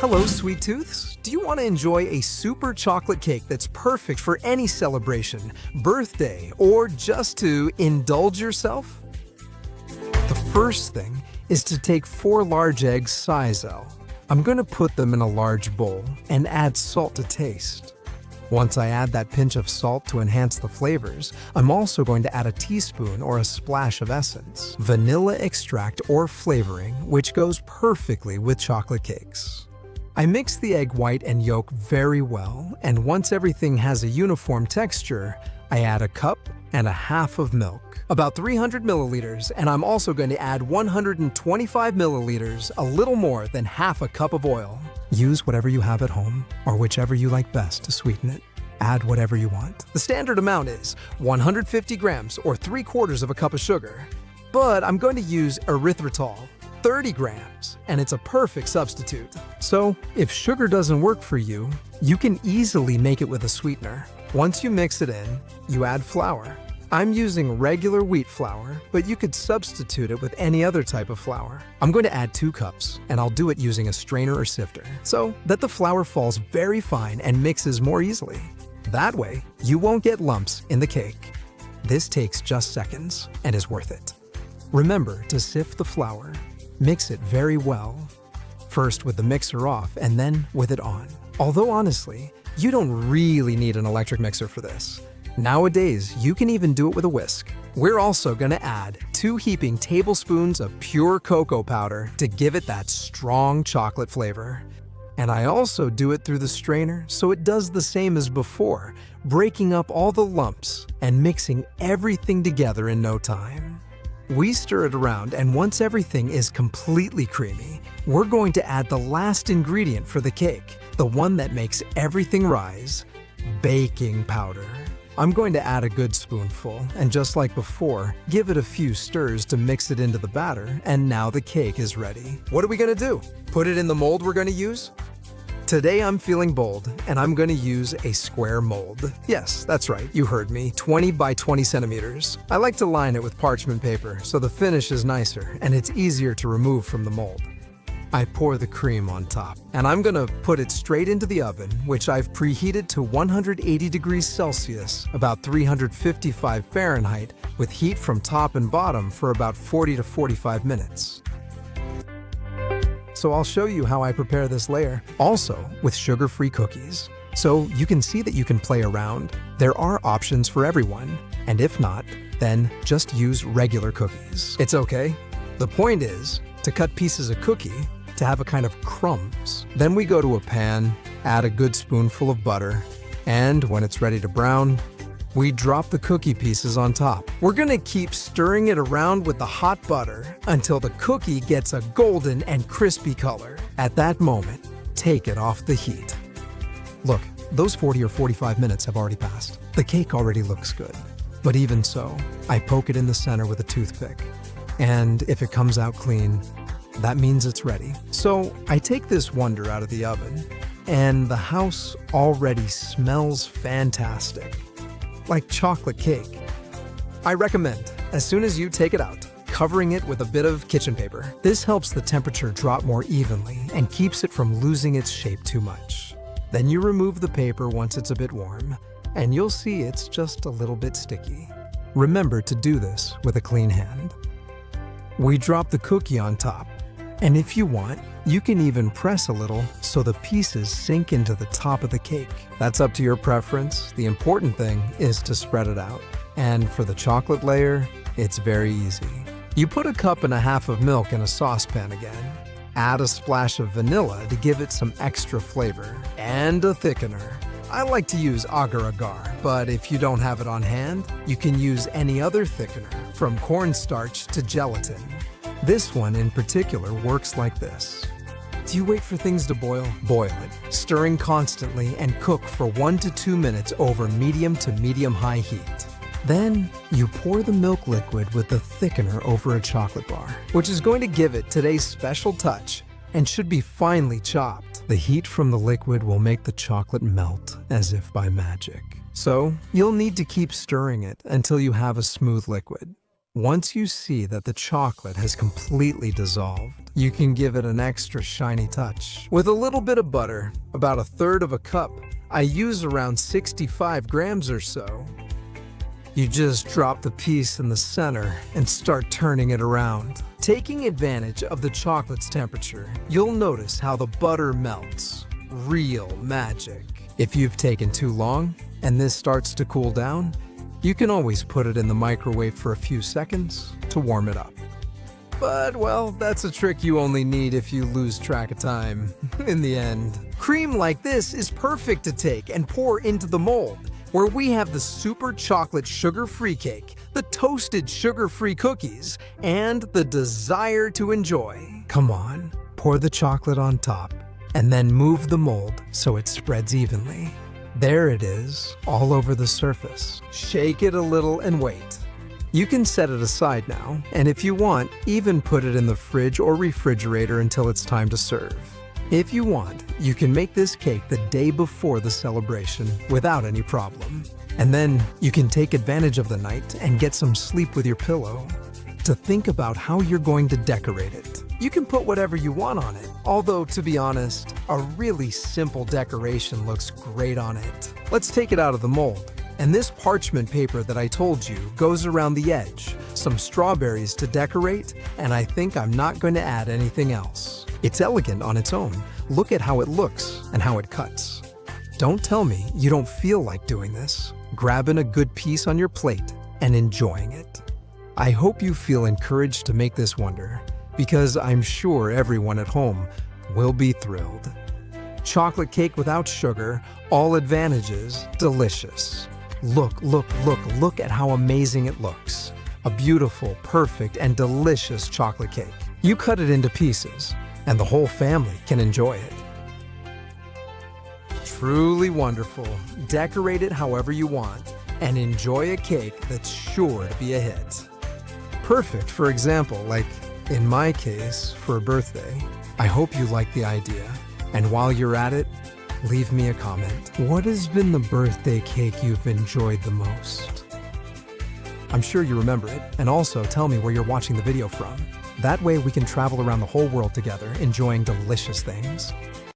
Hello, sweet tooths. Do you want to enjoy a super chocolate cake that's perfect for any celebration, birthday, or just to indulge yourself? The first thing is to take 4 large eggs size L. I'm going to put them in a large bowl and add salt to taste. Once I add that pinch of salt to enhance the flavors, I'm also going to add a teaspoon or a splash of essence, vanilla extract or flavoring, which goes perfectly with chocolate cakes. I mix the egg white and yolk very well, and once everything has a uniform texture, I add a cup and a half of milk, about 300 milliliters, and I'm also going to add 125 milliliters, a little more than half a cup of oil. Use whatever you have at home, or whichever you like best to sweeten it. Add whatever you want. The standard amount is 150 grams or 3/4 of a cup of sugar, but I'm going to use erythritol, 30 grams, and it's a perfect substitute. So, if sugar doesn't work for you, you can easily make it with a sweetener. Once you mix it in, you add flour. I'm using regular wheat flour, but you could substitute it with any other type of flour. I'm going to add 2 cups, and I'll do it using a strainer or sifter, so that the flour falls very fine and mixes more easily. That way, you won't get lumps in the cake. This takes just seconds and is worth it. Remember to sift the flour. Mix it very well, first with the mixer off and then with it on. Although honestly, you don't really need an electric mixer for this. Nowadays, you can even do it with a whisk. We're also going to add 2 heaping tablespoons of pure cocoa powder to give it that strong chocolate flavor. And I also do it through the strainer so it does the same as before, breaking up all the lumps and mixing everything together in no time. We stir it around, and once everything is completely creamy, we're going to add the last ingredient for the cake, the one that makes everything rise, baking powder. I'm going to add a good spoonful, and just like before, give it a few stirs to mix it into the batter, and now the cake is ready. What are we going to do? Put it in the mold we're going to use? Today I'm feeling bold, and I'm going to use a square mold. Yes, that's right, you heard me, 20 by 20 centimeters. I like to line it with parchment paper so the finish is nicer and it's easier to remove from the mold. I pour the cream on top, and I'm going to put it straight into the oven, which I've preheated to 180 degrees Celsius, about 355 Fahrenheit, with heat from top and bottom for about 40 to 45 minutes. So I'll show you how I prepare this layer, also with sugar-free cookies. So you can see that you can play around. There are options for everyone, and if not, then just use regular cookies. It's okay. The point is to cut pieces of cookie to have a kind of crumbs. Then we go to a pan, add a good spoonful of butter, and when it's ready to brown, we drop the cookie pieces on top. We're gonna keep stirring it around with the hot butter until the cookie gets a golden and crispy color. At that moment, take it off the heat. Look, those 40 or 45 minutes have already passed. The cake already looks good. But even so, I poke it in the center with a toothpick. And if it comes out clean, that means it's ready. So I take this wonder out of the oven, and the house already smells fantastic. Like chocolate cake. I recommend, as soon as you take it out, covering it with a bit of kitchen paper. This helps the temperature drop more evenly and keeps it from losing its shape too much. Then you remove the paper once it's a bit warm, and you'll see it's just a little bit sticky. Remember to do this with a clean hand. We drop the cookie on top, and if you want, you can even press a little so the pieces sink into the top of the cake. That's up to your preference. The important thing is to spread it out. And for the chocolate layer, it's very easy. You put a cup and a half of milk in a saucepan again. Add a splash of vanilla to give it some extra flavor, and a thickener. I like to use agar-agar, but if you don't have it on hand, you can use any other thickener, from cornstarch to gelatin. This one in particular works like this. Do you wait for things to boil? Boil it, stirring constantly, and cook for 1 to 2 minutes over medium to medium-high heat. Then, you pour the milk liquid with the thickener over a chocolate bar, which is going to give it today's special touch and should be finely chopped. The heat from the liquid will make the chocolate melt as if by magic. So, you'll need to keep stirring it until you have a smooth liquid. Once you see that the chocolate has completely dissolved, you can give it an extra shiny touch. With a little bit of butter, about 1/3 of a cup, I use around 65 grams or so. You just drop the piece in the center and start turning it around. Taking advantage of the chocolate's temperature, you'll notice how the butter melts. Real magic. If you've taken too long and this starts to cool down, you can always put it in the microwave for a few seconds to warm it up. But, well, that's a trick you only need if you lose track of time. In the end, cream like this is perfect to take and pour into the mold, where we have the super chocolate sugar-free cake, the toasted sugar-free cookies, and the desire to enjoy. Come on, pour the chocolate on top, and then move the mold so it spreads evenly. There it is, all over the surface. Shake it a little and wait. You can set it aside now, and if you want, even put it in the fridge or refrigerator until it's time to serve. If you want, you can make this cake the day before the celebration without any problem. And then you can take advantage of the night and get some sleep with your pillow. To think about how you're going to decorate it. You can put whatever you want on it, although to be honest, a really simple decoration looks great on it. Let's take it out of the mold. And this parchment paper that I told you goes around the edge, some strawberries to decorate, and I think I'm not going to add anything else. It's elegant on its own. Look at how it looks and how it cuts. Don't tell me you don't feel like doing this, grabbing a good piece on your plate and enjoying it. I hope you feel encouraged to make this wonder, because I'm sure everyone at home will be thrilled. Chocolate cake without sugar, all advantages, delicious. Look at how amazing it looks. A beautiful, perfect, and delicious chocolate cake. You cut it into pieces, and the whole family can enjoy it. Truly wonderful. Decorate it however you want, and enjoy a cake that's sure to be a hit. Perfect, for example, like in my case, for a birthday. I hope you like the idea. And while you're at it, leave me a comment. What has been the birthday cake you've enjoyed the most? I'm sure you remember it, and also tell me where you're watching the video from. That way we can travel around the whole world together, enjoying delicious things.